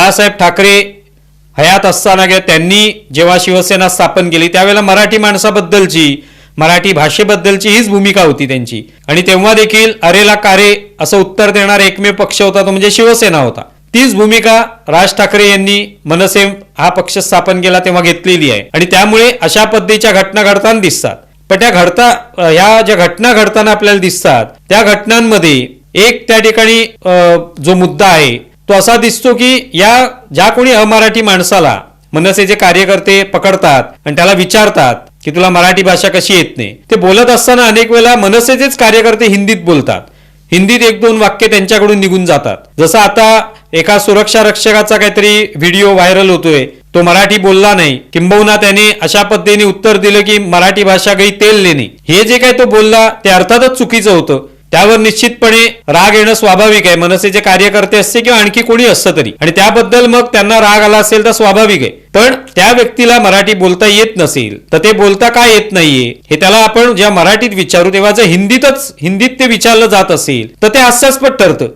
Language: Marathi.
बाळासाहेब ठाकरे हयात असताना त्यांनी जेव्हा शिवसेना स्थापन केली त्यावेळेला मराठी माणसाबद्दलची, मराठी भाषेबद्दलची हीच भूमिका होती त्यांची. आणि तेव्हा देखील अरेला कारे असं उत्तर देणारा एकमेव पक्ष होता तो म्हणजे शिवसेना होता. तीच भूमिका राज ठाकरे यांनी मनसे हा पक्ष स्थापन केला तेव्हा घेतलेली आहे. आणि त्यामुळे अशा पद्धतीच्या घटना घडताना दिसतात. पण ह्या ज्या घटना घडताना आपल्याला दिसतात त्या घटनांमध्ये एक त्या ठिकाणी जो मुद्दा आहे तो असा दिसतो की या ज्या कोणी अमराठी माणसाला मनसेचे कार्यकर्ते पकडतात आणि त्याला विचारतात की तुला मराठी भाषा कशी येत नाही, ते बोलत असताना अनेक वेळा मनसेचेच कार्यकर्ते हिंदीत बोलतात. हिंदीत एक दोन वाक्य त्यांच्याकडून निघून जातात. जसं आता एका सुरक्षा रक्षकाचा काहीतरी व्हिडिओ व्हायरल होतोय, तो मराठी बोलला नाही, किंबहुना त्याने अशा पद्धतीने उत्तर दिलं की मराठी भाषा गई तेल लेणे. हे जे काही तो बोलला ते अर्थातच चुकीचं होतं. त्यावर निश्चितपणे राग येणं स्वाभाविक आहे, मनसेचे कार्यकर्ते असते किंवा आणखी कोणी असतं तरी, आणि त्याबद्दल मग त्यांना राग आला असेल तर स्वाभाविक आहे. पण त्या व्यक्तीला मराठी बोलता येत नसेल तर ते बोलता का येत नाहीये हे त्याला आपण जेव्हा मराठीत विचारू तेव्हा जर हिंदीत ते विचारलं जात असेल तर ते हास्यास्पद ठरतं.